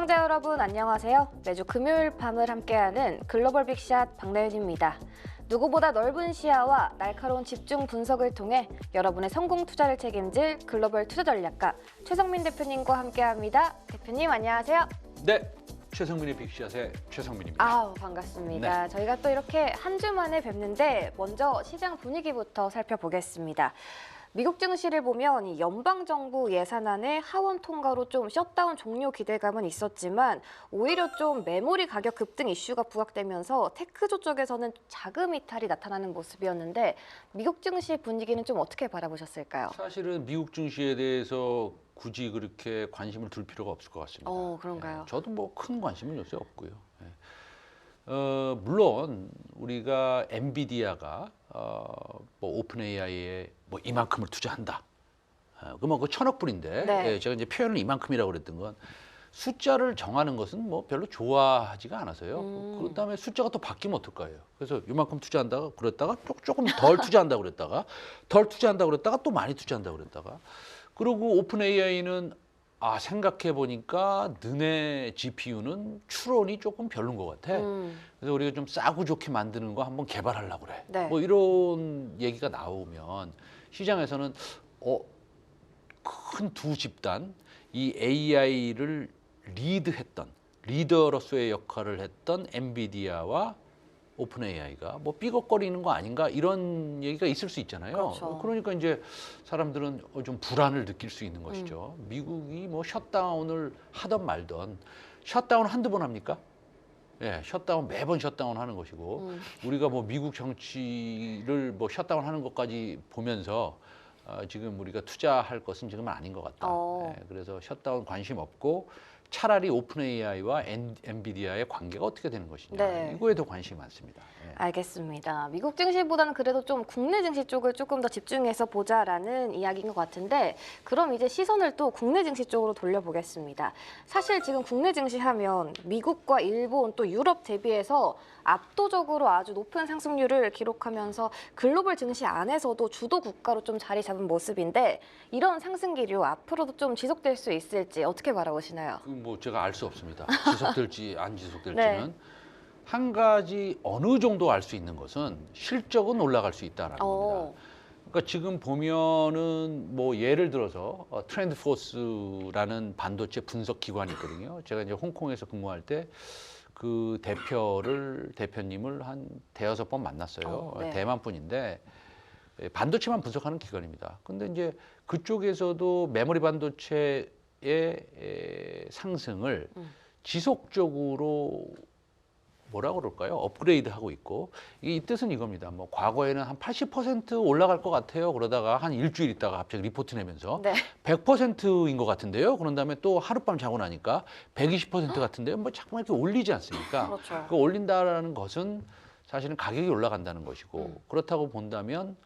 시청자 여러분 안녕하세요. 매주 금요일 밤을 함께하는 글로벌 빅샷 박나윤입니다. 누구보다 넓은 시야와 날카로운 집중 분석을 통해 여러분의 성공 투자를 책임질 글로벌 투자 전략가 최성민 대표님과 함께합니다. 대표님 안녕하세요. 네, 최성민의 빅샷의 최성민입니다. 아우 반갑습니다. 네. 저희가 또 이렇게 한 주 만에 뵙는데 먼저 시장 분위기부터 살펴보겠습니다. 미국 증시를 보면 이 연방정부 예산안의 하원 통과로 좀 셧다운 종료 기대감은 있었지만 오히려 좀 메모리 가격 급등 이슈가 부각되면서 테크조 쪽에서는 자금 이탈이 나타나는 모습이었는데 미국 증시 분위기는 좀 어떻게 바라보셨을까요? 사실은 미국 증시에 대해서 굳이 그렇게 관심을 둘 필요가 없을 것 같습니다. 그런가요? 예, 저도 뭐 큰 관심은 요새 없고요. 예. 물론 우리가 엔비디아가 뭐 오픈 AI에 뭐 이만큼을 투자한다. 그러면 그 1,000억 불인데 네. 예, 제가 이제 표현을 이만큼이라고 그랬던 건 숫자를 정하는 것은 뭐 별로 좋아하지가 않아서요. 그 다음에 숫자가 또 바뀌면 어떨까요? 그래서 이만큼 투자한다가 그랬다가 조금 덜 투자한다고 그랬다가 덜 투자한다고 그랬다가 또 많이 투자한다고 그랬다가 그리고 오픈 AI는 생각해 보니까 너네 GPU는 추론이 조금 별론 것 같아. 그래서 우리가 좀 싸고 좋게 만드는 거 한번 개발하려고 그래. 네. 뭐 이런 얘기가 나오면 시장에서는 큰 두 집단, 이 AI를 리더로서의 역할을 했던 엔비디아와 오픈 AI가 뭐 삐걱거리는 거 아닌가 이런 얘기가 있을 수 있잖아요. 그렇죠. 그러니까 이제 사람들은 좀 불안을 느낄 수 있는 것이죠. 미국이 뭐 셧다운을 하던 말던 셧다운 한두 번 합니까? 예, 셧다운 매번 셧다운 하는 것이고 우리가 뭐 미국 정치를 뭐 셧다운 하는 것까지 보면서 지금 우리가 투자할 것은 지금은 아닌 것 같다. 예, 그래서 셧다운 관심 없고 차라리 오픈 AI와 엔비디아의 관계가 어떻게 되는 것이냐 네. 이거에 더 관심이 많습니다. 예. 알겠습니다. 미국 증시보다는 그래도 좀 국내 증시 쪽을 조금 더 집중해서 보자라는 이야기인 것 같은데 그럼 이제 시선을 또 국내 증시 쪽으로 돌려보겠습니다. 사실 지금 국내 증시 하면 미국과 일본 또 유럽 대비해서 압도적으로 아주 높은 상승률을 기록하면서 글로벌 증시 안에서도 주도 국가로 좀 자리 잡은 모습인데 이런 상승 기류 앞으로도 좀 지속될 수 있을지 어떻게 바라보시나요? 뭐 제가 알 수 없습니다. 지속될지 안 지속될지는. 네. 한 가지 어느 정도 알 수 있는 것은 실적은 올라갈 수 있다라는 겁니다. 그러니까 지금 보면은 뭐 예를 들어서 트렌드포스라는 반도체 분석 기관이 있거든요. 제가 이제 홍콩에서 근무할 때 그 대표님을 한 대여섯 번 만났어요. 네. 대만 분인데 반도체만 분석하는 기관입니다. 근데 이제 그쪽에서도 메모리 반도체의 상승을 지속적으로 뭐라 그럴까요? 업그레이드하고 있고 이 뜻은 이겁니다. 뭐 과거에는 한 80% 올라갈 것 같아요. 그러다가 한 일주일 있다가 갑자기 리포트 내면서 네. 100%인 것 같은데요. 그런 다음에 또 하룻밤 자고 나니까 120% 같은데요. 뭐 자꾸만 이렇게 올리지 않습니까? 그렇죠. 그 올린다라는 것은 사실은 가격이 올라간다는 것이고 그렇다고 본다면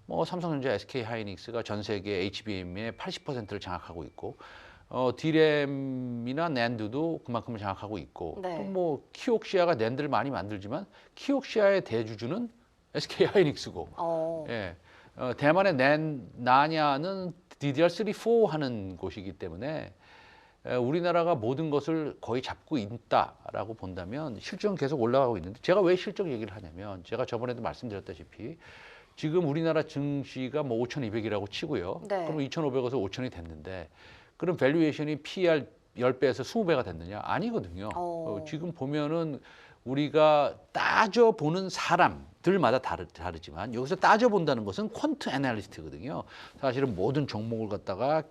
뭐 삼성전자, SK하이닉스가 전 세계 HBM의 80%를 장악하고 있고 D램이나 낸드도 그만큼을 장악하고 있고 네. 또 뭐 키옥시아가 낸드를 많이 만들지만 키옥시아의 대주주는 SK하이닉스고 예, 대만의 나냐는 DDR3, 4 하는 곳이기 때문에 우리나라가 모든 것을 거의 잡고 있다라고 본다면 실적은 계속 올라가고 있는데 제가 왜 실적 얘기를 하냐면 제가 저번에도 말씀드렸다시피 지금 우리나라 증시가 뭐 5,200이라고 치고요. 네. 그럼 2,500에서 5,000이 됐는데 그럼 밸류에이션이 PR 10배에서 20배가 됐느냐? 아니거든요. 지금 보면은 우리가 따져보는 사람들마다 다르지만 여기서 따져본다는 것은 퀀트 애널리스트거든요. 사실은 모든 종목을 갖다가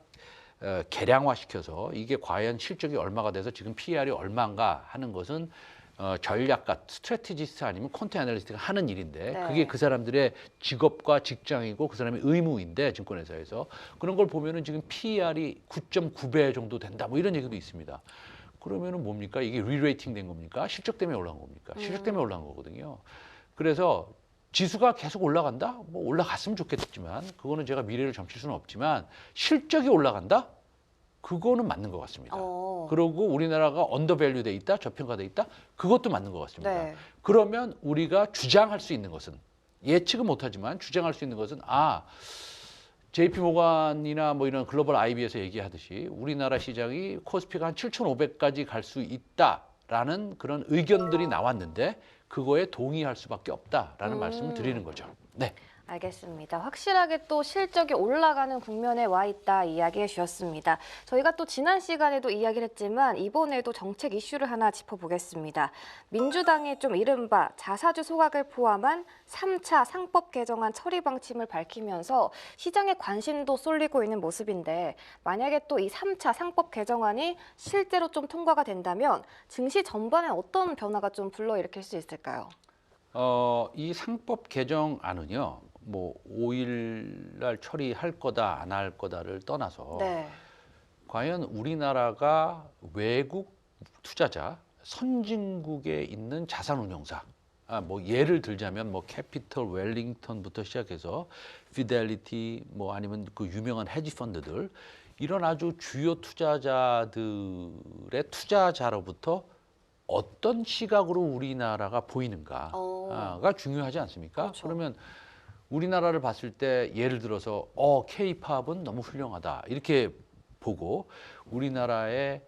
계량화시켜서 이게 과연 실적이 얼마가 돼서 지금 PR이 얼마인가 하는 것은 전략가, 스트래티지스트 아니면 퀀트 애널리스트가 하는 일인데 네. 그게 그 사람들의 직업과 직장이고 그 사람의 의무인데 증권회사에서 그런 걸 보면은 지금 PER이 9.9배 정도 된다 뭐 이런 얘기도 있습니다. 그러면은 뭡니까? 이게 리레이팅 된 겁니까? 실적 때문에 올라간 겁니까? 실적 때문에 올라간 거거든요. 그래서 지수가 계속 올라간다? 뭐 올라갔으면 좋겠지만 그거는 제가 미래를 점칠 수는 없지만 실적이 올라간다? 그거는 맞는 것 같습니다. 그리고 우리나라가 언더밸류 돼 있다, 저평가돼 있다, 그것도 맞는 것 같습니다. 네. 그러면 우리가 주장할 수 있는 것은 예측은 못하지만 주장할 수 있는 것은 JP 모간이나 뭐 이런 글로벌 IB에서 얘기하듯이 우리나라 시장이 코스피가 한 7,500까지 갈 수 있다라는 그런 의견들이 나왔는데 그거에 동의할 수밖에 없다라는 말씀을 드리는 거죠. 네. 알겠습니다. 확실하게 또 실적이 올라가는 국면에 와 있다 이야기해 주셨습니다. 저희가 또 지난 시간에도 이야기를 했지만 이번에도 정책 이슈를 하나 짚어보겠습니다. 민주당이 좀 이른바 자사주 소각을 포함한 3차 상법 개정안 처리 방침을 밝히면서 시장에 관심도 쏠리고 있는 모습인데 만약에 또 이 3차 상법 개정안이 실제로 좀 통과가 된다면 증시 전반에 어떤 변화가 좀 불러일으킬 수 있을까요? 이 상법 개정안은요. 뭐 5일 날 처리할 거다 안 할 거다를 떠나서 네. 과연 우리나라가 외국 투자자 선진국에 있는 자산운용사 뭐 예를 들자면 뭐 캐피털 웰링턴부터 시작해서 피델리티 뭐 아니면 그 유명한 헤지 펀드들 이런 아주 주요 투자자들의 투자자로부터 어떤 시각으로 우리나라가 보이는가가 중요하지 않습니까? 그렇죠. 그러면 우리나라를 봤을 때 예를 들어서 K-팝은 너무 훌륭하다 이렇게 보고 우리나라에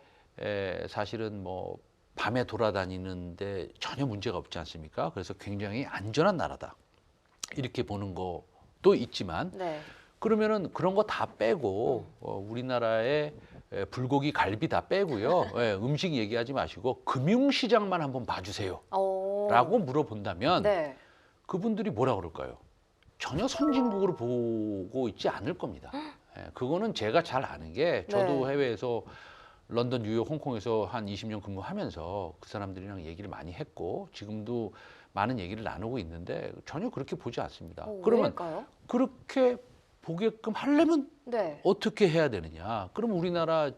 사실은 뭐 밤에 돌아다니는데 전혀 문제가 없지 않습니까? 그래서 굉장히 안전한 나라다 이렇게 보는 것도 있지만 네. 그러면은 그런 거 다 빼고 우리나라의 불고기 갈비 다 빼고요. 음식 얘기하지 마시고 금융시장만 한번 봐주세요. 라고 물어본다면 네. 그분들이 뭐라 그럴까요? 전혀 선진국으로 보고 있지 않을 겁니다. 그거는 제가 잘 아는 게 저도 네. 해외에서 런던, 뉴욕, 홍콩에서 한 20년 근무하면서 그 사람들이랑 얘기를 많이 했고 지금도 많은 얘기를 나누고 있는데 전혀 그렇게 보지 않습니다. 그러면 왜일까요? 그렇게 보게끔 하려면 네. 어떻게 해야 되느냐? 그럼 우리나라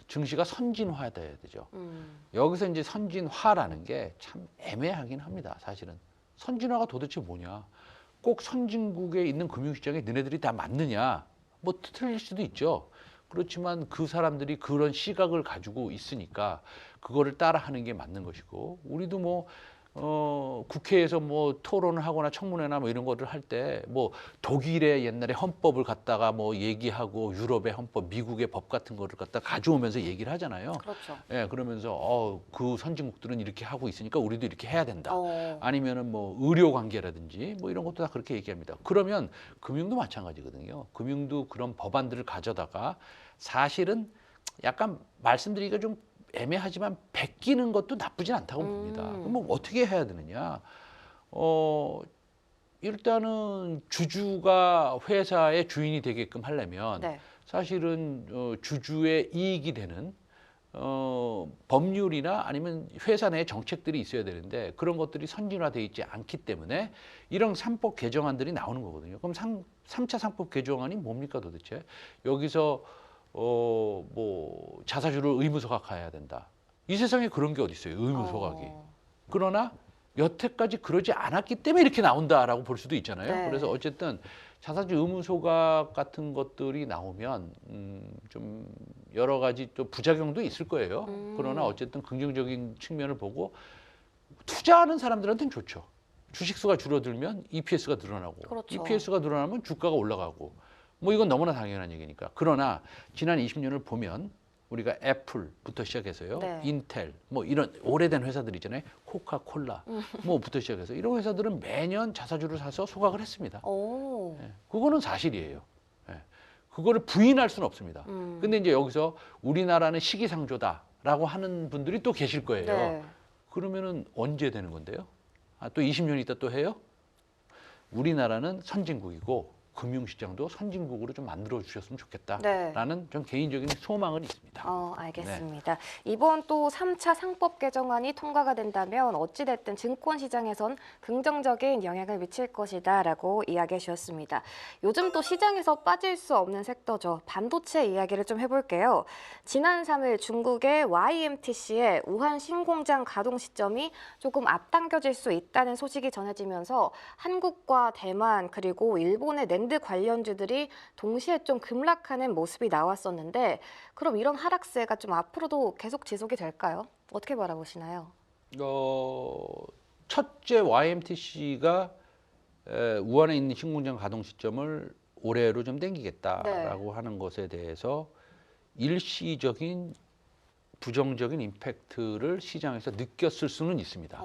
증시가 선진화돼야 되죠. 여기서 이제 선진화라는 게 참 애매하긴 합니다. 사실은 선진화가 도대체 뭐냐? 꼭 선진국에 있는 금융시장에 너네들이 다 맞느냐? 뭐 틀릴 수도 있죠. 그렇지만 그 사람들이 그런 시각을 가지고 있으니까 그거를 따라하는 게 맞는 것이고 우리도 뭐 국회에서 뭐 토론을 하거나 청문회나 뭐 이런 것들 할 때 뭐 독일의 옛날에 헌법을 갖다가 뭐 얘기하고 유럽의 헌법, 미국의 법 같은 거를 갖다 가져오면서 얘기를 하잖아요. 그렇죠. 예, 그러면서 그 선진국들은 이렇게 하고 있으니까 우리도 이렇게 해야 된다. 어. 아니면은 뭐 의료 관계라든지 뭐 이런 것도 다 그렇게 얘기합니다. 그러면 금융도 마찬가지거든요. 금융도 그런 법안들을 가져다가 사실은 약간 말씀드리기가 좀 애매하지만 베끼는 것도 나쁘진 않다고 봅니다. 그럼 뭐 어떻게 해야 되느냐? 일단은 주주가 회사의 주인이 되게끔 하려면 네. 사실은 주주의 이익이 되는 법률이나 아니면 회사 내 정책들이 있어야 되는데 그런 것들이 선진화돼 있지 않기 때문에 이런 상법 개정안들이 나오는 거거든요. 그럼 3차 상법 개정안이 뭡니까 도대체? 여기서 뭐 자사주를 의무 소각해야 된다. 이 세상에 그런 게 어디 있어요? 의무 소각이. 그러나 여태까지 그러지 않았기 때문에 이렇게 나온다라고 볼 수도 있잖아요. 네. 그래서 어쨌든 자사주 의무 소각 같은 것들이 나오면 좀 여러 가지 또 부작용도 있을 거예요. 그러나 어쨌든 긍정적인 측면을 보고 투자하는 사람들한테는 좋죠. 주식수가 줄어들면 EPS가 늘어나고 그렇죠. EPS가 늘어나면 주가가 올라가고 뭐 이건 너무나 당연한 얘기니까. 그러나 지난 20년을 보면 우리가 애플부터 시작해서요, 네. 인텔, 뭐 이런 오래된 회사들 있잖아요, 코카콜라, 뭐부터 시작해서 이런 회사들은 매년 자사주를 사서 소각을 했습니다. 오. 예, 그거는 사실이에요. 예, 그거를 부인할 수는 없습니다. 근데 이제 여기서 우리나라는 시기상조다라고 하는 분들이 또 계실 거예요. 네. 그러면은 언제 되는 건데요? 또 20년 있다 또 해요? 우리나라는 선진국이고 금융시장도 선진국으로 좀 만들어 주셨으면 좋겠다라는 네. 좀 개인적인 소망은 있습니다. 알겠습니다. 이번 또 3차 상법 개정안이 통과가 된다면 어찌됐든 증권시장에선 긍정적인 영향을 미칠 것이다라고 이야기해 주셨습니다. 요즘 또 시장에서 빠질 수 없는 섹터죠. 반도체 이야기를 좀 해볼게요. 지난 3일 중국의 YMTC의 우한 신공장 가동 시점이 조금 앞당겨질 수 있다는 소식이 전해지면서 한국과 대만 그리고 일본의 낸드 관련주들이 동시에 좀 급락하는 모습이 나왔었는데 그럼 이런 하락세가 좀 앞으로도 계속 지속이 될까요? 어떻게 바라보시나요? 첫째 YMTC가 우한에 있는 신공장 가동 시점을 올해로 좀 땡기겠다라고 하는 것에 대해서 일시적인 부정적인 임팩트를 시장에서 느꼈을 수는 있습니다.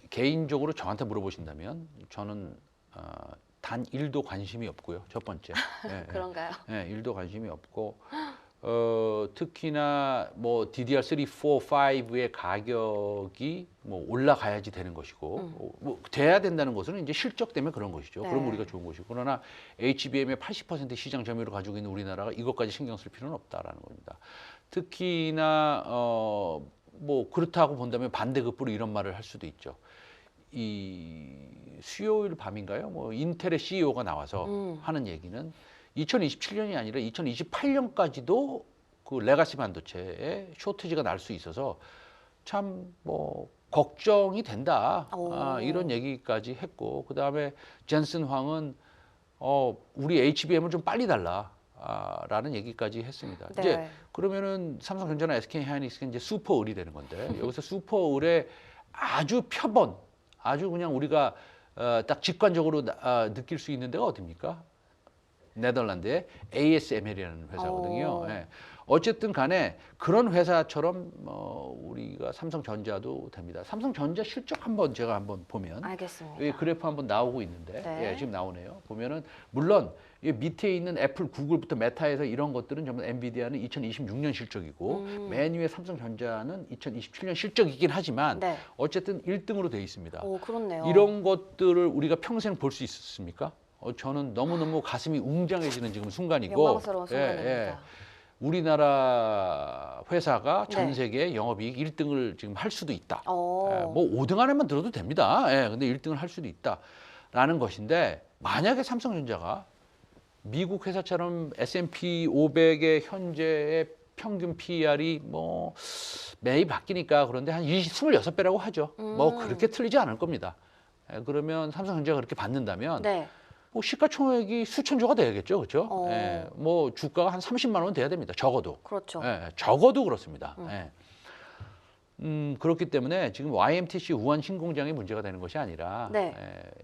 개인적으로 저한테 물어보신다면 저는 단 1도 관심이 없고요. 첫 번째. 그런가요? 1도 관심이 없고 특히나 뭐 DDR3, 4, 5의 가격이 뭐 올라가야지 되는 것이고 뭐 돼야 된다는 것은 이제 실적 때문에 그런 것이죠. 네. 그럼 우리가 좋은 것이고 그러나 HBM의 80% 시장 점유율을 가지고 있는 우리나라가 이것까지 신경 쓸 필요는 없다라는 겁니다. 특히나 뭐 그렇다고 본다면 반대급부로 이런 말을 할 수도 있죠. 이 수요일 밤인가요? 뭐 인텔의 CEO가 나와서 하는 얘기는 2027년이 아니라 2028년까지도 그 레가시 반도체에 쇼티지가 날 수 있어서 참 뭐 걱정이 된다. 이런 얘기까지 했고 그다음에 젠슨 황은 우리 HBM을 좀 빨리 달라. 라는 얘기까지 했습니다. 네. 이제 그러면은 삼성전자나 SK 하이닉스가 이제 슈퍼 을이 되는 건데 여기서 슈퍼 을의 아주 표본, 아주 그냥 우리가 딱 직관적으로 느낄 수 있는 데가 어딥니까? 네덜란드의 ASML이라는 회사거든요. 예. 어쨌든 간에 그런 회사처럼 우리가 삼성전자도 됩니다. 삼성전자 실적 제가 한번 보면 알겠습니다. 이 그래프 한번 나오고 있는데 네. 지금 나오네요. 보면은 물론 이 밑에 있는 애플, 구글부터 메타에서 이런 것들은 전부 엔비디아는 2026년 실적이고 맨 위에 삼성전자는 2027년 실적이긴 하지만 네. 어쨌든 1등으로 돼 있습니다. 그렇네요. 이런 것들을 우리가 평생 볼 수 있습니까? 저는 너무너무 가슴이 웅장해지는 지금 순간이고 영광스러운 순간입니다. 우리나라 회사가 전 네. 세계 영업이익 1등을 지금 할 수도 있다. 어. 뭐 5등 안에만 들어도 됩니다. 근데 1등을 할 수도 있다라는 것인데 만약에 삼성전자가 미국 회사처럼 S&P 500의 현재의 평균 PER이 뭐 매일 바뀌니까 그런데 한 26배라고 하죠. 뭐 그렇게 틀리지 않을 겁니다. 그러면 삼성전자가 그렇게 받는다면 네. 뭐 시가총액이 수천조가 돼야겠죠, 그렇죠? 뭐 주가가 한 30만 원 돼야 됩니다. 적어도. 그렇죠. 적어도 그렇습니다. 그렇기 때문에 지금 YMTC 우한 신공장이 문제가 되는 것이 아니라 네.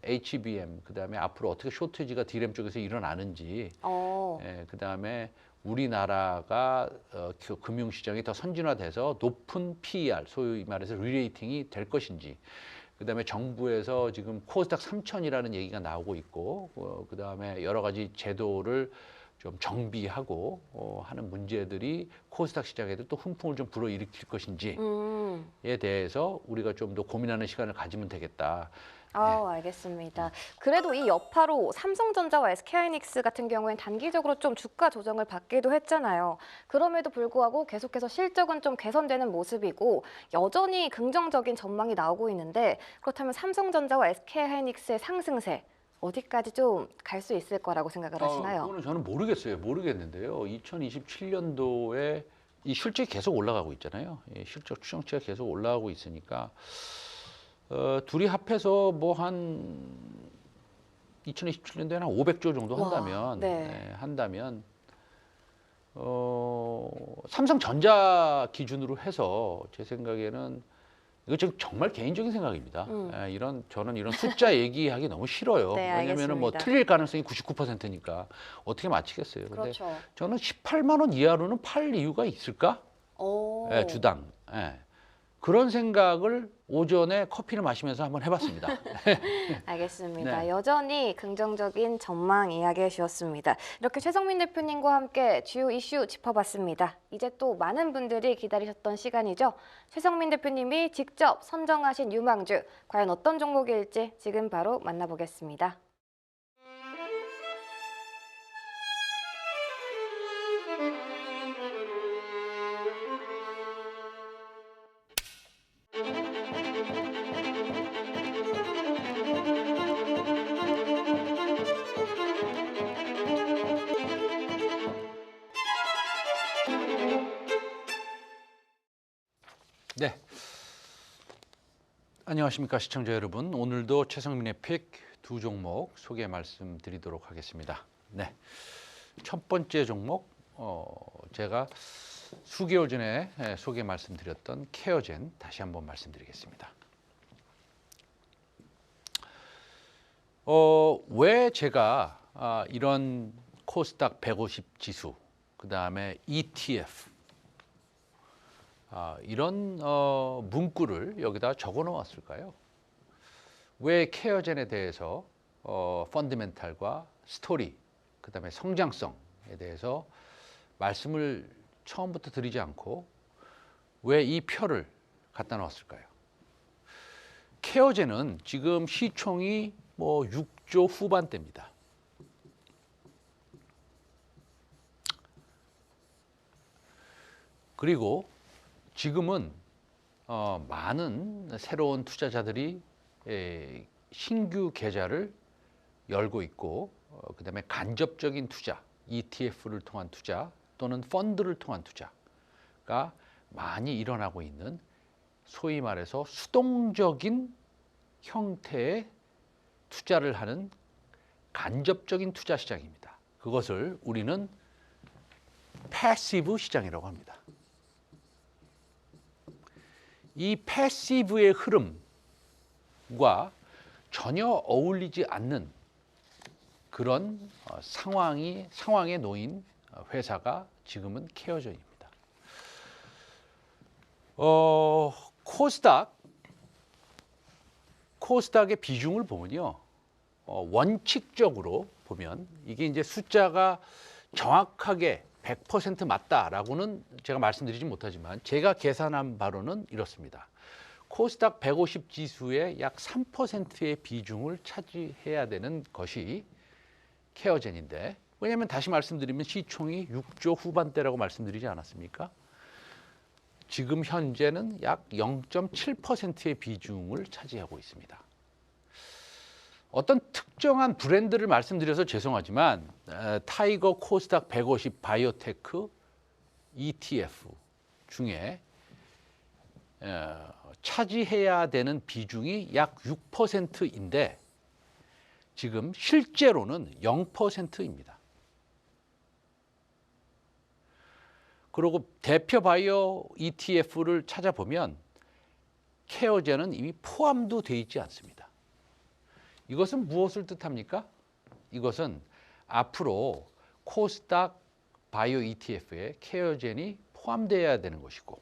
HBM 그다음에 앞으로 어떻게 쇼티지가 D램 쪽에서 일어나는지 그다음에 우리나라가 금융시장이 더 선진화돼서 높은 PER 소위 말해서 리레이팅이 될 것인지 그다음에 정부에서 지금 코스닥 3천이라는 얘기가 나오고 있고 그다음에 여러 가지 제도를 좀 정비하고 하는 문제들이 코스닥 시장에도 또 훈풍을 좀 불어일으킬 것인지에 대해서 우리가 좀 더 고민하는 시간을 가지면 되겠다. 알겠습니다. 그래도 이 여파로 삼성전자와 SK하이닉스 같은 경우엔 단기적으로 좀 주가 조정을 받기도 했잖아요. 그럼에도 불구하고 계속해서 실적은 좀 개선되는 모습이고 여전히 긍정적인 전망이 나오고 있는데 그렇다면 삼성전자와 SK하이닉스의 상승세 어디까지 좀 갈 수 있을 거라고 생각을 하시나요? 그거는 저는 모르겠는데요. 2027년도에 이 실적이 계속 올라가고 있잖아요. 실적 추정치가 계속 올라가고 있으니까 둘이 합해서 뭐 한 2027년도에 한 500조 정도 한다면 한다면 삼성전자 기준으로 해서 제 생각에는 이거 지금 정말 개인적인 생각입니다. 저는 이런 숫자 얘기하기 너무 싫어요. 네, 왜냐면은 뭐 알겠습니다. 틀릴 가능성이 99%니까 어떻게 맞히겠어요. 근데 그렇죠. 저는 18만 원 이하로는 팔 이유가 있을까? 주당. 그런 생각을 오전에 커피를 마시면서 한번 해봤습니다. 알겠습니다. 네. 여전히 긍정적인 전망 이야기해 주셨습니다. 이렇게 최성민 대표님과 함께 주요 이슈 짚어봤습니다. 이제 또 많은 분들이 기다리셨던 시간이죠. 최성민 대표님이 직접 선정하신 유망주, 과연 어떤 종목일지 지금 바로 만나보겠습니다. 네. 안녕하십니까 시청자 여러분. 오늘도 최성민의 픽 두 종목 소개 말씀드리도록 하겠습니다. 네. 첫 번째 종목 제가 수개월 전에 소개 말씀드렸던 케어젠 다시 한번 말씀드리겠습니다. 왜 제가 이런 코스닥 150 지수, 그 다음에 ETF, 이런 문구를 여기다 적어 놓았을까요? 왜 케어젠에 대해서 펀더멘탈과 스토리, 그 다음에 성장성에 대해서 말씀을 처음부터 드리지 않고 왜 이 표를 갖다 놨을까요? 케어젠은 지금 시총이 뭐 6조 후반대입니다. 그리고 지금은 많은 새로운 투자자들이 신규 계좌를 열고 있고, 그다음에 간접적인 투자, ETF를 통한 투자 또는 펀드를 통한 투자가 많이 일어나고 있는, 소위 말해서 수동적인 형태의 투자를 하는 간접적인 투자 시장입니다. 그것을 우리는 패시브 시장이라고 합니다. 이 패시브의 흐름과 전혀 어울리지 않는 그런 상황에 놓인 회사가 지금은 케어젠입니다. 코스닥의 비중을 보면요, 원칙적으로 보면 이게 이제 숫자가 정확하게 100% 맞다라고는 제가 말씀드리지 못하지만 제가 계산한 바로는 이렇습니다. 코스닥 150 지수의 약 3%의 비중을 차지해야 되는 것이 케어젠인데, 왜냐하면 다시 말씀드리면 시총이 6조 후반대라고 말씀드리지 않았습니까? 지금 현재는 약 0.7%의 비중을 차지하고 있습니다. 어떤 특정한 브랜드를 말씀드려서 죄송하지만 타이거 코스닥 150 바이오테크 ETF 중에 차지해야 되는 비중이 약 6%인데 지금 실제로는 0%입니다. 그리고 대표 바이오 ETF를 찾아보면 케어젠은 이미 포함도 되어 있지 않습니다. 이것은 무엇을 뜻합니까? 이것은 앞으로 코스닥 바이오 ETF에 케어젠이 포함되어야 되는 것이고,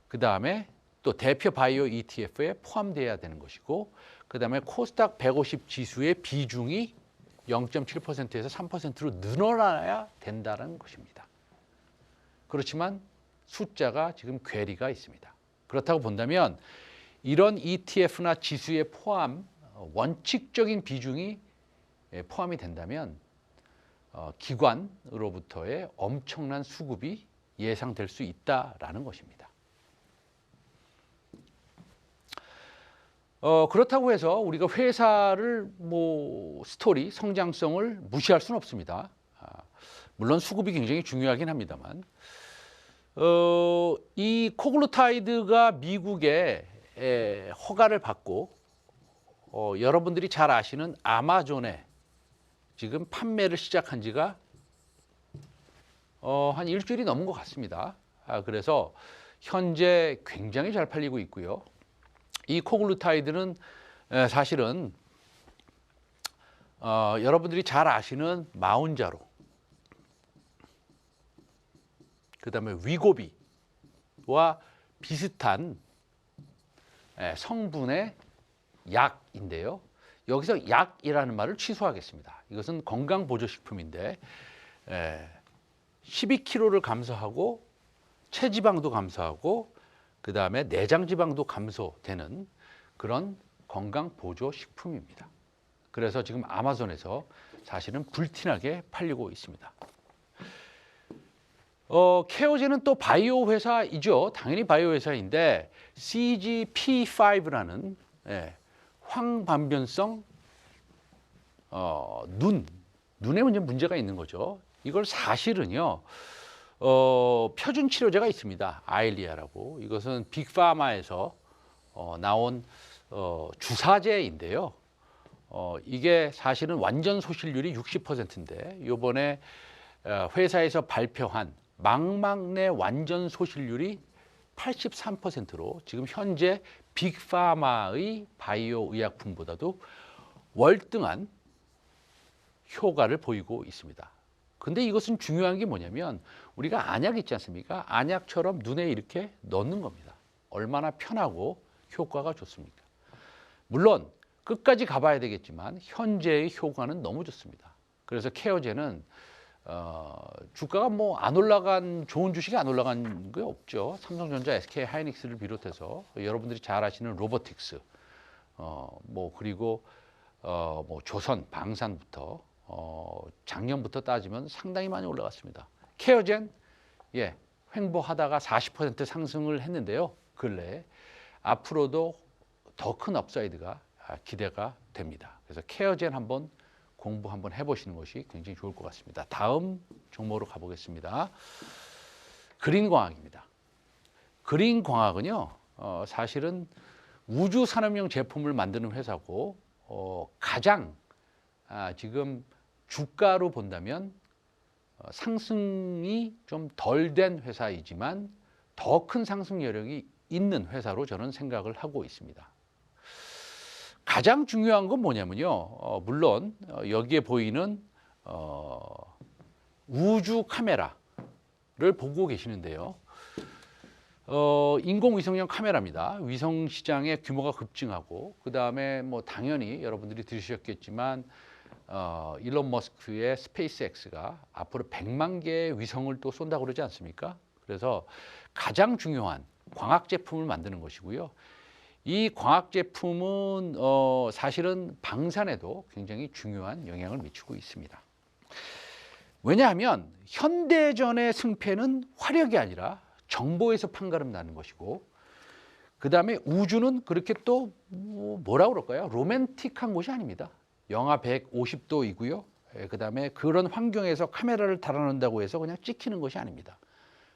그 다음에 또 대표 바이오 ETF에 포함되어야 되는 것이고, 그 다음에 코스닥 150 지수의 비중이 0.7%에서 3%로 늘어나야 된다는 것입니다. 그렇지만 숫자가 지금 괴리가 있습니다. 그렇다고 본다면 이런 ETF나 지수에 원칙적인 비중이 포함이 된다면 기관으로부터의 엄청난 수급이 예상될 수 있다라는 것입니다. 그렇다고 해서 우리가 회사를 스토리, 성장성을 무시할 수는 없습니다. 물론 수급이 굉장히 중요하긴 합니다만, 이 코글루타이드가 미국에 허가를 받고 여러분들이 잘 아시는 아마존에 지금 판매를 시작한 지가 한 일주일이 넘은 것 같습니다. 그래서 현재 굉장히 잘 팔리고 있고요. 이 코글루타이드는 사실은 여러분들이 잘 아시는 마운자로, 그 다음에 위고비와 비슷한 성분의 약인데요. 여기서 약이라는 말을 취소하겠습니다. 이것은 건강보조식품인데 12kg를 감소하고 체지방도 감소하고 그 다음에 내장지방도 감소되는 그런 건강보조식품입니다. 그래서 지금 아마존에서 사실은 불티나게 팔리고 있습니다. 케어젠은 또 바이오 회사이죠. 당연히 바이오 회사인데 CGP5라는 황반변성 눈에 문제가 있는 거죠. 이걸 사실은요, 표준 치료제가 있습니다. 아일리아라고. 이것은 빅파마에서 나온 주사제인데요. 이게 사실은 완전 소실률이 60%인데 이번에 회사에서 발표한 망막내 완전 소실률이 83%로 지금 현재 빅파마의 바이오 의약품보다도 월등한 효과를 보이고 있습니다. 근데 이것은 중요한 게 뭐냐면 우리가 안약 있지 않습니까? 안약처럼 눈에 이렇게 넣는 겁니다. 얼마나 편하고 효과가 좋습니까? 물론 끝까지 가봐야 되겠지만 현재의 효과는 너무 좋습니다. 그래서 케어제는 주가가 뭐 안 올라간 좋은 주식이 안 올라간 게 없죠. 삼성전자, SK 하이닉스를 비롯해서 여러분들이 잘 아시는 로보틱스, 뭐 그리고 뭐 조선, 방산부터 작년부터 따지면 상당히 많이 올라갔습니다. 케어젠 예 횡보하다가 40% 상승을 했는데요. 근래 앞으로도 더 큰 업사이드가 기대가 됩니다. 그래서 케어젠 한번 공부 한번 해보시는 것이 굉장히 좋을 것 같습니다. 다음 종목으로 가보겠습니다. 그린광학입니다. 그린광학은요, 사실은 우주 산업용 제품을 만드는 회사고 가장 지금 주가로 본다면 상승이 좀 덜 된 회사이지만 더 큰 상승 여력이 있는 회사로 저는 생각을 하고 있습니다. 가장 중요한 건 뭐냐면요. 물론 여기에 보이는 우주 카메라를 보고 계시는데요. 인공위성용 카메라입니다. 위성 시장의 규모가 급증하고 그 다음에 뭐 당연히 여러분들이 들으셨겠지만 일론 머스크의 스페이스X가 앞으로 100만 개의 위성을 또 쏜다고 그러지 않습니까? 그래서 가장 중요한 광학 제품을 만드는 것이고요. 이 광학 제품은 사실은 방산에도 굉장히 중요한 영향을 미치고 있습니다. 왜냐하면 현대전의 승패는 화력이 아니라 정보에서 판가름 나는 것이고 그 다음에 우주는 그렇게 또 뭐라 그럴까요? 로맨틱한 곳이 아닙니다. 영하 150도이고요. 그 다음에 그런 환경에서 카메라를 달아놓는다고 해서 그냥 찍히는 것이 아닙니다.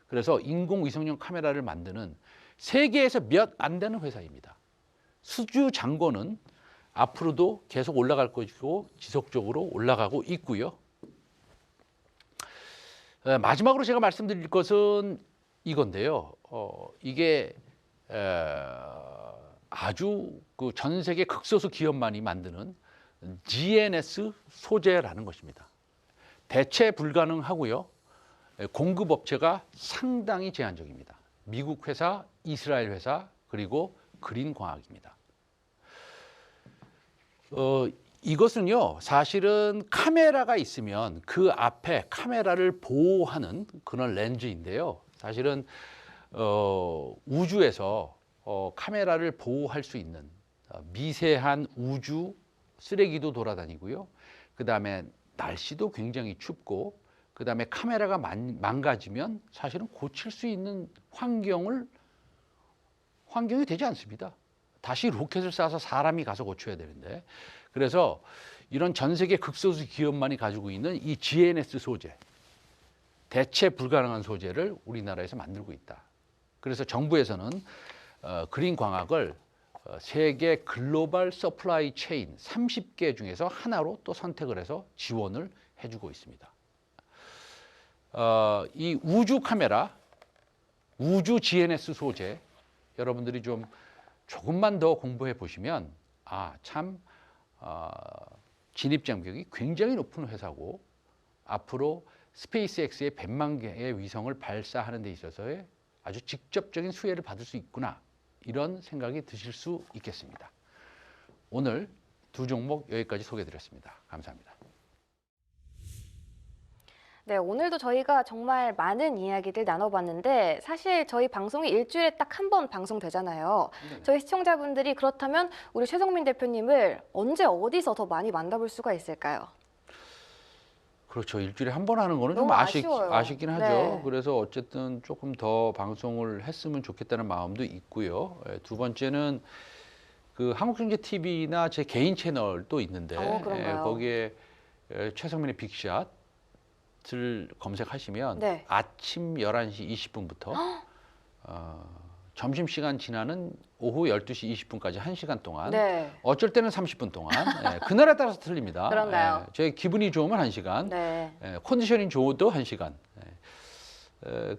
그래서 인공위성용 카메라를 만드는 세계에서 몇 안 되는 회사입니다. 수주 잔고는 앞으로도 계속 올라갈 것이고 지속적으로 올라가고 있고요. 마지막으로 제가 말씀드릴 것은 이건데요. 이게 아주 그 전 세계 극소수 기업만이 만드는 GNS 소재라는 것입니다. 대체 불가능하고요. 공급 업체가 상당히 제한적입니다. 미국 회사, 이스라엘 회사, 그리고 그린광학입니다. 이것은요, 사실은 카메라가 있으면 그 앞에 카메라를 보호하는 그런 렌즈인데요. 사실은 우주에서 카메라를 보호할 수 있는 미세한 우주 쓰레기도 돌아다니고요. 그 다음에 날씨도 굉장히 춥고 그 다음에 카메라가 망가지면 사실은 고칠 수 있는 환경이 되지 않습니다. 다시 로켓을 쏴서 사람이 가서 고쳐야 되는데 그래서 이런 전 세계 극소수 기업만이 가지고 있는 이 GNS 소재, 대체 불가능한 소재를 우리나라에서 만들고 있다. 그래서 정부에서는 그린광학을 세계 글로벌 서플라이 체인 30개 중에서 하나로 또 선택을 해서 지원을 해주고 있습니다. 이 우주 카메라, 우주 GNS 소재 여러분들이 좀 조금만 더 공부해 보시면 참 진입 장벽이 굉장히 높은 회사고 앞으로 스페이스X의 100만 개의 위성을 발사하는 데 있어서의 아주 직접적인 수혜를 받을 수 있구나 이런 생각이 드실 수 있겠습니다. 오늘 두 종목 여기까지 소개해 드렸습니다. 감사합니다. 네, 오늘도 저희가 정말 많은 이야기들 나눠봤는데 사실 저희 방송이 일주일에 딱 한 번 방송되잖아요. 저희 시청자분들이 그렇다면 우리 최성민 대표님을 언제 어디서 더 많이 만나볼 수가 있을까요? 그렇죠. 일주일에 한 번 하는 거는 좀 너무 아쉬워요. 아쉽긴 하죠. 네. 그래서 어쨌든 조금 더 방송을 했으면 좋겠다는 마음도 있고요. 두 번째는 그 한국경제TV나 제 개인 채널도 있는데 그런가요? 거기에 최성민의 빅샷 를 검색하시면 네. 아침 11시 20분부터 점심시간 지나는 오후 12시 20분까지 1시간 동안 네. 어쩔 때는 30분 동안 그날에 따라서 틀립니다. 그런가요? 제 기분이 좋으면 1시간 네. 컨디션이 좋아도 1시간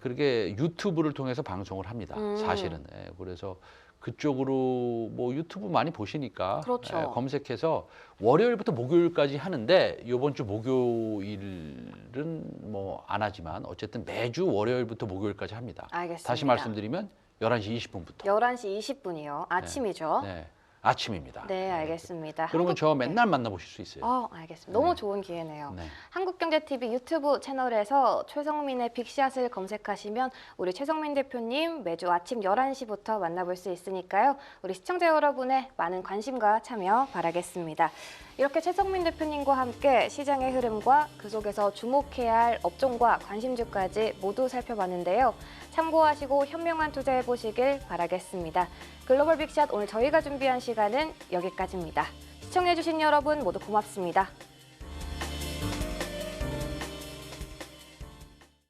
그렇게 유튜브를 통해서 방송을 합니다. 사실은. 그래서 그쪽으로 뭐 유튜브 많이 보시니까 그렇죠. 검색해서 월요일부터 목요일까지 하는데 이번 주 목요일은 뭐 안 하지만 어쨌든 매주 월요일부터 목요일까지 합니다. 알겠습니다. 다시 말씀드리면 11시 20분부터. 11시 20분이요. 아침이죠. 네, 아침입니다. 네, 알겠습니다. 그러면 저 맨날 만나보실 수 있어요. 알겠습니다. 너무 좋은 기회네요. 네. 한국경제TV 유튜브 채널에서 최성민의 빅샷을 검색하시면 우리 최성민 대표님 매주 아침 11시부터 만나볼 수 있으니까요. 우리 시청자 여러분의 많은 관심과 참여 바라겠습니다. 이렇게 최성민 대표님과 함께 시장의 흐름과 그 속에서 주목해야 할 업종과 관심주까지 모두 살펴봤는데요. 참고하시고 현명한 투자해보시길 바라겠습니다. 글로벌 빅샷 오늘 저희가 준비한 시간은 여기까지입니다. 시청해주신 여러분 모두 고맙습니다.